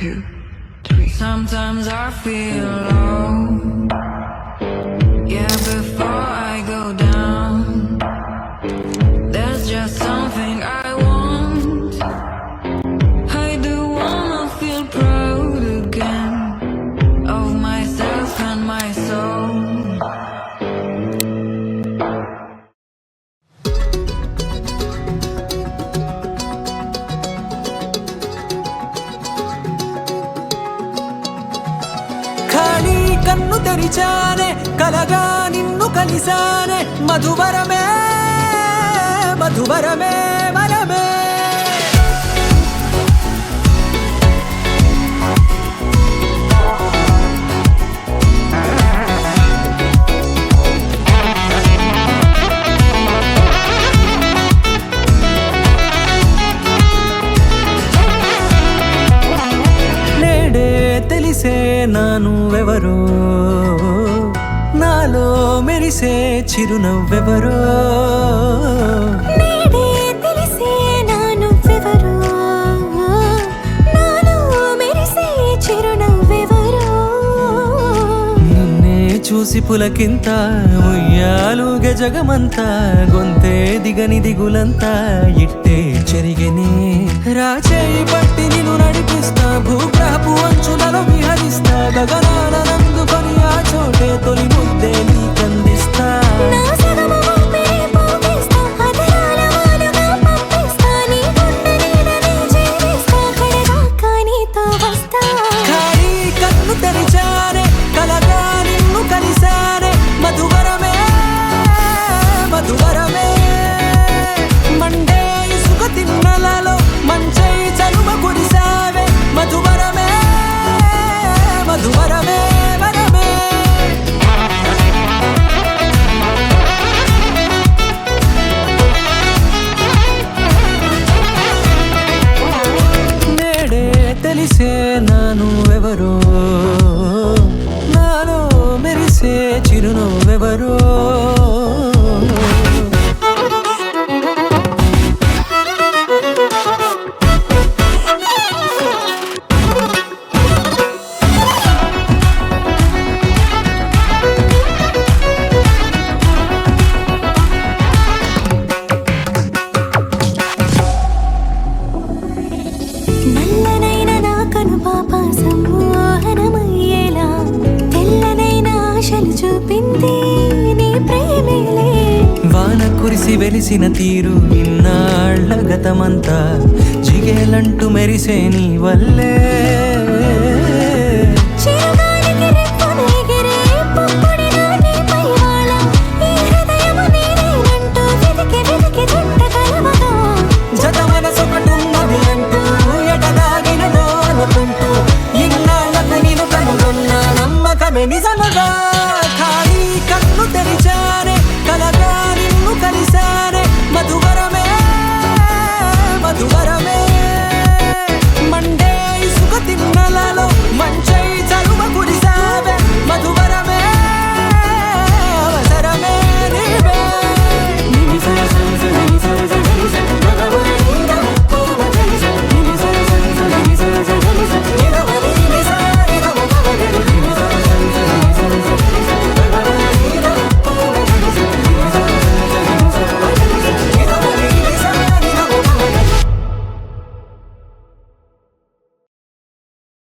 2, 3. Sometimes I feel low. Yeah, before I go down, there's just something I want. I do wanna feel proud again of myself and my soul. ఖాళీ కన్ను తెరిచానే కలగా నిన్ను కలిసానే మధువరమే మధువరమే వరమే నేడే తెలిసే నానువెవరో నాలో మెరిసే చిరునవ్వెవరో నేడే తెలిసే నానువెవరో నాలో మెరిసే చిరునవ్వెవరో నిన్నే చూసి పులకింత ఉయ్యాలుగ జగమంతా గొంతే దిగని దిగులంతా ఇట్టే చెరిగెనే రాచేయి పట్టి నిన్ను నడిపిస్తా భూగ్రహపు అంచులలో విహరిస్తా గగనాల నందుకొని ఆ చోటే తొలి ముద్దే నీకందిస్తా నా సగము ఊపిరి పోగిస్తా అధరాల వాలుగా పంపిస్తా నీ గుండె నీడనే చేరిస్తా కడదాకా నీతో వస్తా ఖాళీ కన్ను తెరిచానే కలగా నిన్ను కలిసానే మధువరమే మధువరమే మండే ఇసుక తిన్నలలో మంచై చలువ కురిసావే మధువరమే మధువరమే వరమే నేడే తెలిసే నానువెవరో నాలో మెరిసే చిరునవ్వెవరో నల్లనైన నా కనుపాప సమ్మోహనమయ్యేలా తెల్లనైన ఆశలు చూపింది నీ ప్రేమేలే వాన కురిసి వెలిసిన తీరు ఇన్నాళ్ల గతమంతా జిగేలంటూ మెరిసే నీ వల్లే